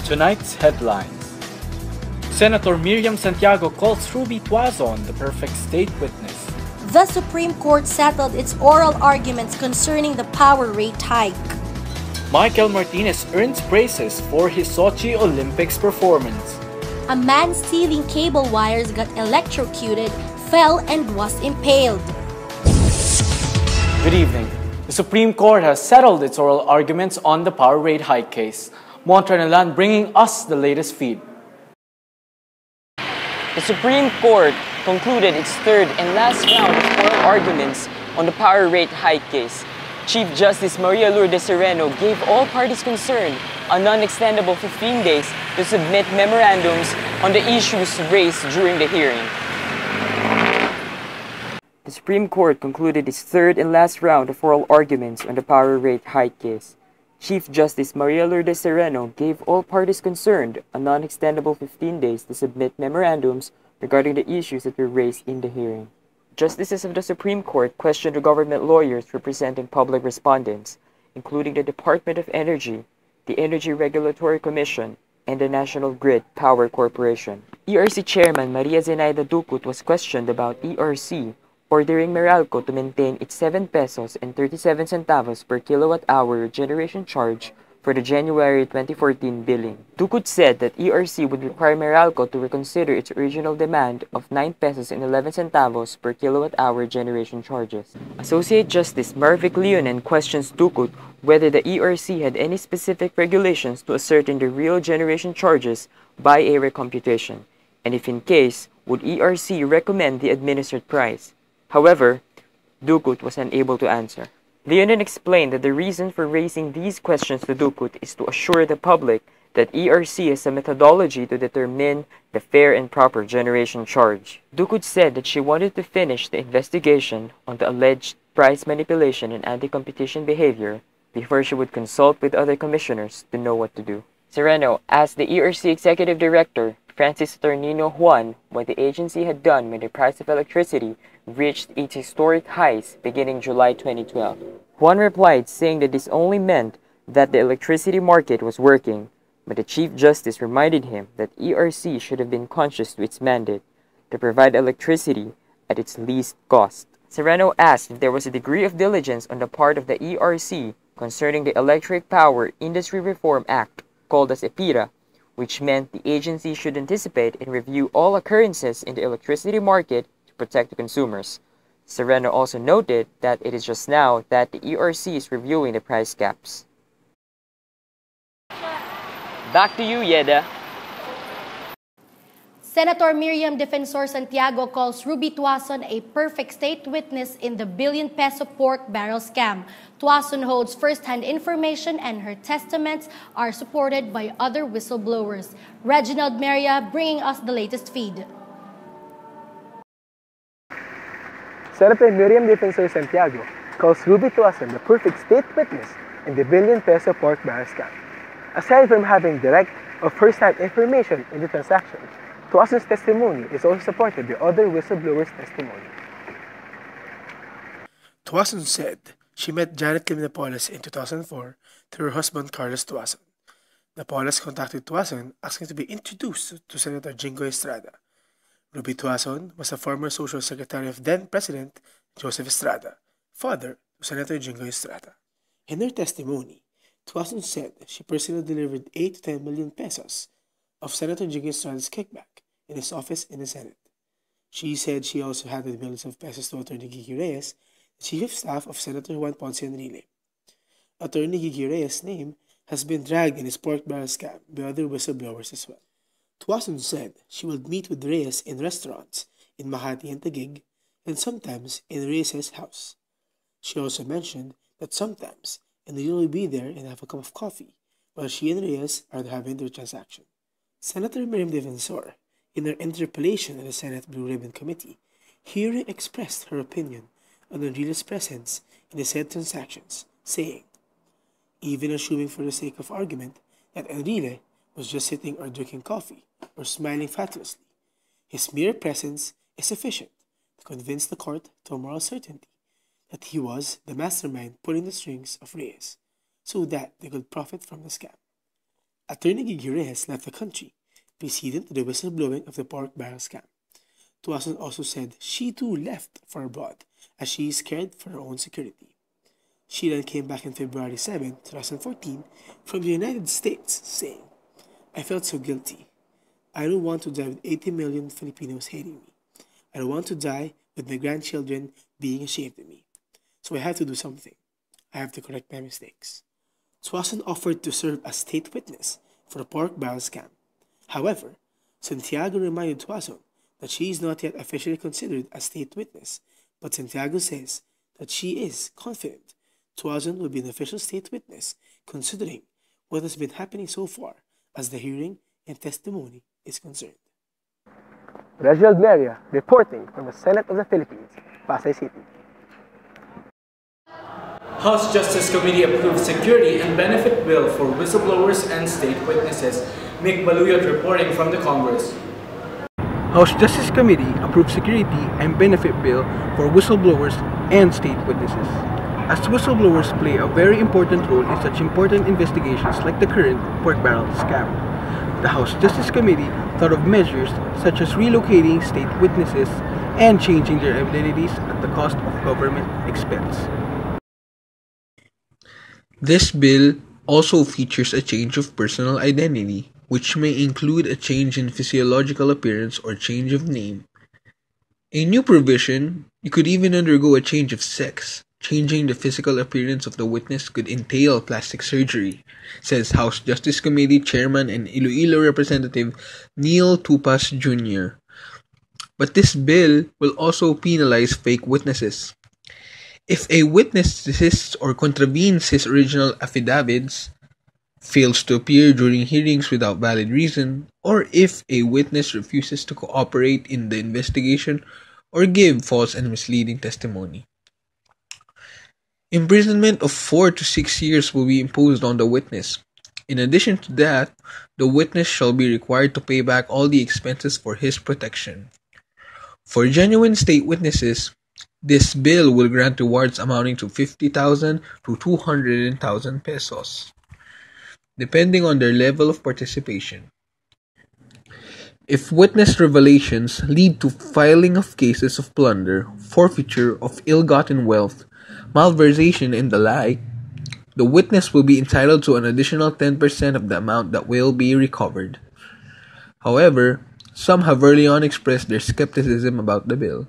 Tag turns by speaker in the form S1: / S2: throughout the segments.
S1: Tonight's headlines. Senator Miriam Santiago calls Ruby Tuazon the perfect state witness.
S2: The Supreme Court settled its oral arguments concerning the power rate hike.
S1: Michael Martinez earns praises for his Sochi Olympics performance.
S2: A man stealing cable wires got electrocuted, fell and was impaled.
S1: Good evening. The Supreme Court has settled its oral arguments on the power rate hike case. Montrenalan bringing us the latest feed.
S3: The Supreme Court concluded its third and last round of oral arguments on the power rate hike case. Chief Justice Maria Lourdes Sereno gave all parties concerned a non-extendable 15 days to submit memorandums on the issues raised during the hearing. The Supreme Court concluded its third and last round of oral arguments on the power rate hike case. Chief Justice Maria Lourdes Sereno gave all parties concerned a non-extendable 15 days to submit memorandums regarding the issues that were raised in the hearing. Justices of the Supreme Court questioned the government lawyers representing public respondents, including the Department of Energy, the Energy Regulatory Commission, and the National Grid Power Corporation. ERC Chairman Maria Zenaida Ducut was questioned about ERC ordering Meralco to maintain its 7 pesos and 37 centavos per kilowatt-hour generation charge for the January 2014 billing. Ducut said that ERC would require Meralco to reconsider its original demand of 9 pesos and 11 centavos per kilowatt-hour generation charges. Associate Justice Marvic Leonen questions Ducut whether the ERC had any specific regulations to ascertain the real generation charges by a recomputation, and if in case, would ERC recommend the administered price. However, Ducut was unable to answer. Leonen explained that the reason for raising these questions to Ducut is to assure the public that ERC has a methodology to determine the fair and proper generation charge. Ducut said that she wanted to finish the investigation on the alleged price manipulation and anti-competition behavior before she would consult with other commissioners to know what to do. Sereno asked the ERC Executive Director, Francis Saturnino Juan, what the agency had done when the price of electricity reached its historic highs beginning July 2012. Juan replied saying that this only meant that the electricity market was working, but the Chief Justice reminded him that ERC should have been conscious to its mandate to provide electricity at its least cost. Sereno asked if there was a degree of diligence on the part of the ERC concerning the Electric Power Industry Reform Act, called as EPIRA, which meant the agency should anticipate and review all occurrences in the electricity market to protect the consumers. Sereno also noted that it is just now that the ERC is reviewing the price caps. Back to you, Yeddah.
S2: Senator Miriam Defensor Santiago calls Ruby Tuazon a perfect state witness in the billion-peso pork barrel scam. Tuazon holds first-hand information and her testaments are supported by other whistleblowers. Reginald Meria bringing us the latest feed.
S4: Senator Miriam Defensor Santiago calls Ruby Tuazon the perfect state witness in the billion-peso pork barrel scam. Aside from having direct or first-hand information in the transaction, Tuazon's testimony is also supported by other whistleblowers' testimony.
S5: Tuazon said she met Janet Lim Napoles in 2004 through her husband Carlos Tuazon. Napoles contacted Tuazon asking to be introduced to Senator Jingoy Estrada. Ruby Tuazon was a former Social Secretary of then-President Joseph Estrada, father of Senator Jingoy Estrada. In her testimony, Tuazon said she personally delivered 8 to 10 million pesos of Senator Jingoy Estrada's kickback in his office in the Senate. She said she also handed millions of pesos to Attorney Gigi Reyes, the Chief of Staff of Senator Juan Ponce Enrile. Attorney Gigi Reyes' name has been dragged in his pork barrel scam by other whistleblowers as well. Tuazon said she would meet with Reyes in restaurants in Makati and Taguig, and sometimes in Reyes' house. She also mentioned that sometimes Enrile will be there and have a cup of coffee while she and Reyes are having their transaction. Senator Miriam Defensor, in her interpellation in the Senate Blue Ribbon Committee, herein expressed her opinion on Enrile's presence in the said transactions, saying, even assuming for the sake of argument that Enrile was just sitting or drinking coffee or smiling fatuously, his mere presence is sufficient to convince the court to a moral certainty that he was the mastermind pulling the strings of Reyes so that they could profit from the scam. Attorney Gigi Reyes left the country, preceding to the whistleblowing of the pork barrel scam. Tuason also said she too left for abroad as she is scared for her own security. She then came back on February 7, 2014 from the United States saying, "I felt so guilty. I don't want to die with 80 million Filipinos hating me. I don't want to die with my grandchildren being ashamed of me. So I have to do something. I have to correct my mistakes." Tuason offered to serve as state witness for the pork barrel scam. However, Santiago reminded Tuason that she is not yet officially considered a state witness, but Santiago says that she is confident Tuason will be an official state witness considering what has been happening so far as the hearing and testimony is concerned.
S4: Reginald Meria reporting from the Senate of the Philippines, Pasay City.
S1: House Justice Committee approved security and benefit bill for whistleblowers and state witnesses. Maballo reporting from the Congress.
S6: House Justice Committee approved security and benefit bill for whistleblowers and state witnesses. As whistleblowers play a very important role in such important investigations like the current pork barrel scam, the House Justice Committee thought of measures such as relocating state witnesses and changing their identities at the cost of government expense.
S7: This bill also features a change of personal identity, which may include a change in physiological appearance or change of name. A new provision, you could even undergo a change of sex. Changing the physical appearance of the witness could entail plastic surgery, says House Justice Committee Chairman and Iloilo Representative Neil Tupas Jr. But this bill will also penalize fake witnesses. If a witness desists or contravenes his original affidavits, fails to appear during hearings without valid reason, or if a witness refuses to cooperate in the investigation or give false and misleading testimony. Imprisonment of 4 to 6 years will be imposed on the witness. In addition to that, the witness shall be required to pay back all the expenses for his protection. For genuine state witnesses, this bill will grant rewards amounting to 50,000 to 200,000 pesos, depending on their level of participation. If witness revelations lead to filing of cases of plunder, forfeiture of ill-gotten wealth, malversation, and the like, the witness will be entitled to an additional 10% of the amount that will be recovered. However, some have early on expressed their skepticism about the bill.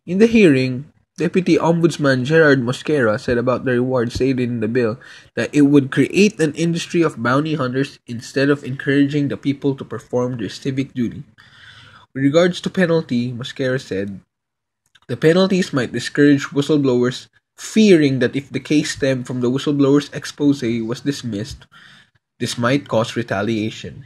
S7: In the hearing, Deputy Ombudsman Gerard Mosquera said about the reward stated in the bill that it would create an industry of bounty hunters instead of encouraging the people to perform their civic duty. With regards to penalty, Mosquera said, the penalties might discourage whistleblowers, fearing that if the case stemmed from the whistleblower's expose was dismissed, this might cause retaliation.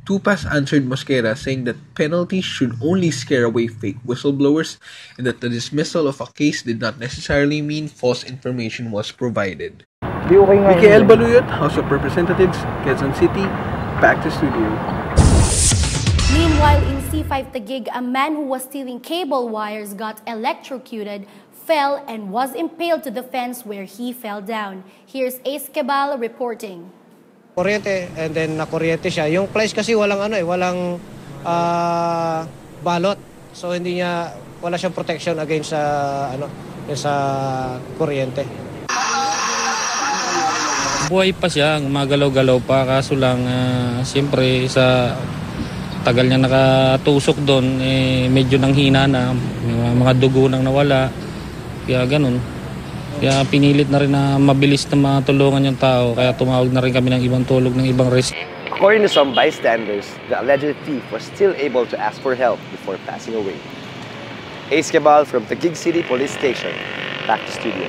S7: Tupas answered Mosquera saying that penalties should only scare away fake whistleblowers and that the dismissal of a case did not necessarily mean false information was provided.
S6: Miguel Baluyot, House of Representatives, Quezon City, back to studio.
S2: Meanwhile, in C5 Taguig, a man who was stealing cable wires got electrocuted, fell, and was impaled to the fence where he fell down. Here's Ace Cabal reporting.
S8: Kuryente, and then nakuryente siya. Yung place kasi walang balot. So hindi niya, wala siyang protection against sa kuryente.
S9: Buhay pa siya, magalaw-galaw pa, kaso lang siyempre sa tagal niya nakatusok doon, medyo nanghina na, mga dugo nang nawala, kaya ganun. Kaya pinilit na rin na mabilis na matulungan yung tao, kaya tumawag na rin kami ng ibang tulog, ng ibang rescue.
S10: According to some bystanders, the alleged thief was still able to ask for help before passing away. Ace Cabal from Taguig City Police Station. Back to studio.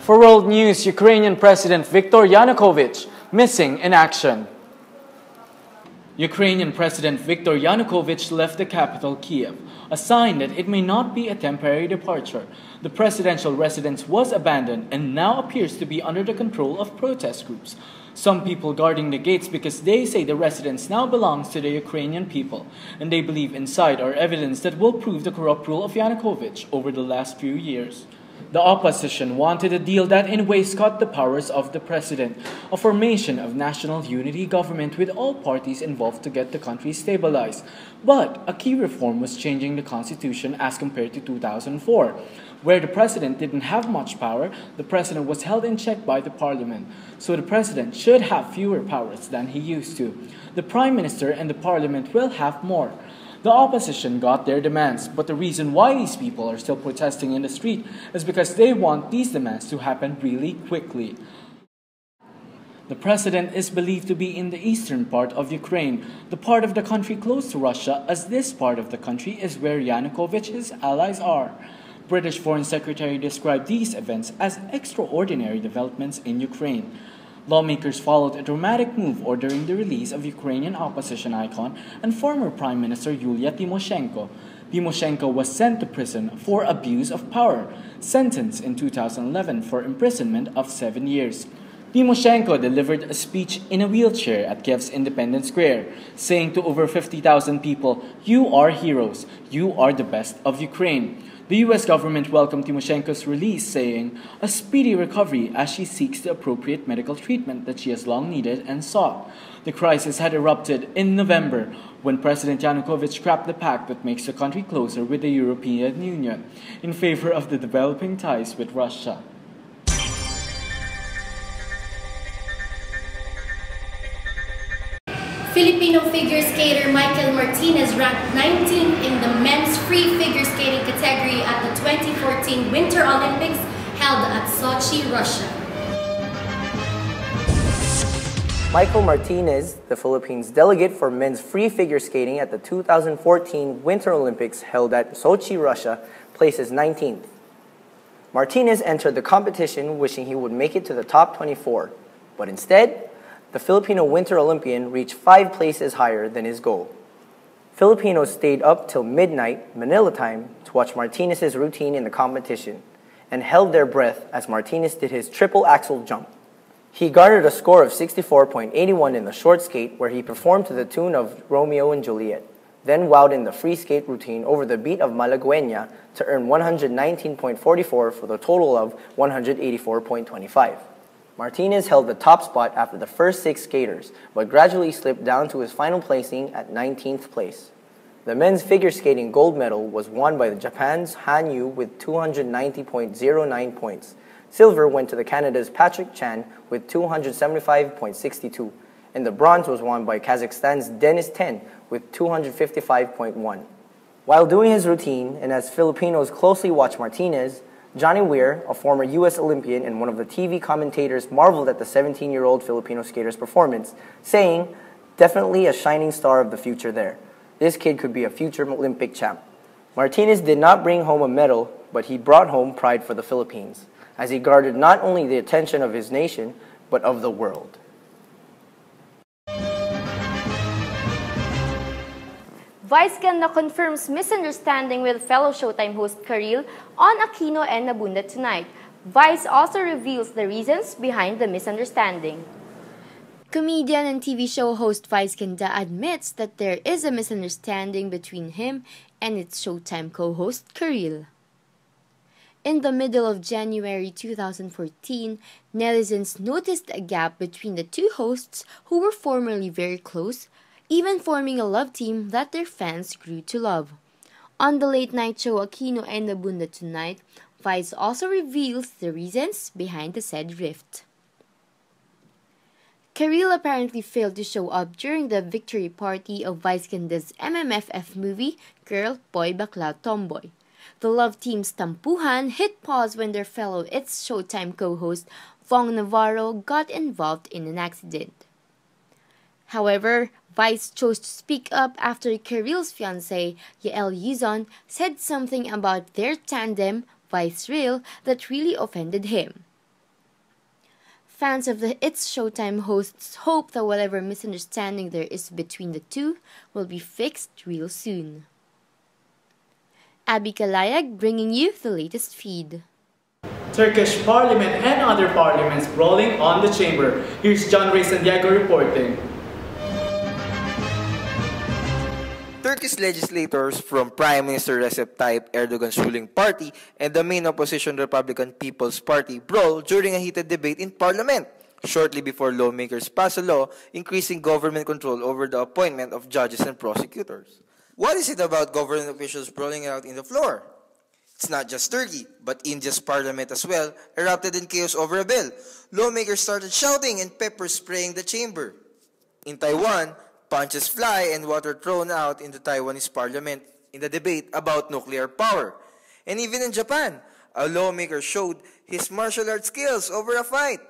S1: For World News, Ukrainian President Viktor Yanukovych missing in action. Ukrainian President Viktor Yanukovych left the capital, Kiev, a sign that it may not be a temporary departure. The presidential residence was abandoned and now appears to be under the control of protest groups. Some people guarding the gates because they say the residence now belongs to the Ukrainian people, and they believe inside are evidence that will prove the corrupt rule of Yanukovych over the last few years. The opposition wanted a deal that in ways cut the powers of the president, a formation of national unity government with all parties involved to get the country stabilized. But a key reform was changing the constitution as compared to 2004. Where the president didn't have much power, the president was held in check by the parliament. So the president should have fewer powers than he used to. The prime minister and the parliament will have more. The opposition got their demands, but the reason why these people are still protesting in the street is because they want these demands to happen really quickly. The president is believed to be in the eastern part of Ukraine, the part of the country close to Russia, as this part of the country is where Yanukovych's allies are. British Foreign Secretary described these events as extraordinary developments in Ukraine. Lawmakers followed a dramatic move ordering the release of Ukrainian opposition icon and former Prime Minister Yulia Tymoshenko. Tymoshenko was sent to prison for abuse of power, sentenced in 2011 for imprisonment of 7 years. Tymoshenko delivered a speech in a wheelchair at Kiev's Independence Square, saying to over 50,000 people, "You are heroes. You are the best of Ukraine." The U.S. government welcomed Tymoshenko's release, saying, "A speedy recovery as she seeks the appropriate medical treatment that she has long needed and sought." The crisis had erupted in November when President Yanukovych scrapped the pact that makes the country closer with the European Union in favor of the developing ties with Russia.
S2: Filipino figure skater Michael Martinez ranked 19th in the men's free figure skating category at the 2014 Winter Olympics held at Sochi, Russia.
S11: Michael Martinez, the Philippines delegate for men's free figure skating at the 2014 Winter Olympics held at Sochi, Russia, places 19th. Martinez entered the competition wishing he would make it to the top 24, but instead, the Filipino Winter Olympian reached 5 places higher than his goal. Filipinos stayed up till midnight, Manila time, to watch Martinez's routine in the competition and held their breath as Martinez did his triple axel jump. He garnered a score of 64.81 in the short skate where he performed to the tune of Romeo and Juliet, then wowed in the free skate routine over the beat of Malagueña to earn 119.44 for the total of 184.25. Martinez held the top spot after the first 6 skaters, but gradually slipped down to his final placing at 19th place. The men's figure skating gold medal was won by Japan's Han Yu with 290.09 points. Silver went to Canada's Patrick Chan with 275.62, and the bronze was won by Kazakhstan's Denis Ten with 255.1. While doing his routine, and as Filipinos closely watched Martinez, Johnny Weir, a former U.S. Olympian and one of the TV commentators, marveled at the 17-year-old Filipino skater's performance, saying, "Definitely a shining star of the future there. This kid could be a future Olympic champ." Martinez did not bring home a medal, but he brought home pride for the Philippines, as he garnered not only the attention of his nation, but of the world.
S12: Vice Ganda confirms misunderstanding with fellow Showtime host Karil on Aquino and Nabunda tonight. Vice also reveals the reasons behind the misunderstanding.
S13: Comedian and TV show host Vice Ganda admits that there is a misunderstanding between him and its Showtime co-host Karil. In the middle of January 2014, netizens noticed a gap between the two hosts who were formerly very close, even forming a love team that their fans grew to love. On the late-night show Aquino and Nabunda tonight, Vice also reveals the reasons behind the said rift. Karil apparently failed to show up during the victory party of Vice Ganda's MMFF movie, Girl, Boy, Bakla, Tomboy. The love team's tampuhan hit pause when their fellow It's Showtime co-host Vong Navarro got involved in an accident. However, Vice chose to speak up after Karil's fiancée, Yael Yuzon, said something about their tandem, Vice Real, that really offended him. Fans of the It's Showtime hosts hope that whatever misunderstanding there is between the two will be fixed real soon. Abby Kalayag bringing you the latest feed.
S1: Turkish parliament and other parliaments brawling on the chamber. Here's John Ray Santiago reporting.
S14: Turkey's legislators from Prime Minister Recep Tayyip Erdogan's ruling party and the main opposition Republican People's Party brawl during a heated debate in parliament, shortly before lawmakers pass a law increasing government control over the appointment of judges and prosecutors. What is it about government officials brawling it out in the floor? It's not just Turkey, but India's parliament as well erupted in chaos over a bill. Lawmakers started shouting and pepper spraying the chamber. In Taiwan, punches fly and water thrown out in the Taiwanese parliament in the debate about nuclear power. And even in Japan, a lawmaker showed his martial arts skills over a fight.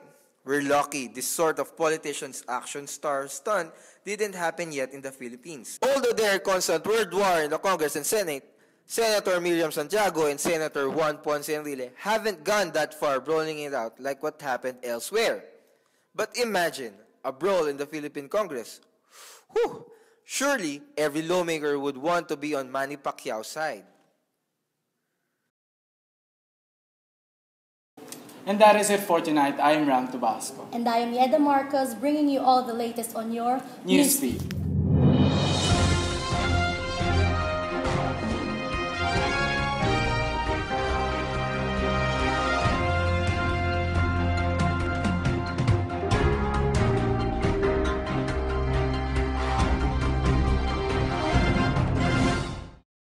S14: We're lucky this sort of politician's action star stunt didn't happen yet in the Philippines. Although there are constant word war in the Congress and Senate, Senator Miriam Santiago and Senator Juan Ponce Enrile haven't gone that far brawling it out like what happened elsewhere. But imagine a brawl in the Philippine Congress. Whew! Surely every lawmaker would want to be on Manny Pacquiao's side.
S1: And that is it for tonight. I am Ram Tabasco.
S2: And I am Yeddah Marcos, bringing you all the latest on your
S1: Newsfeed.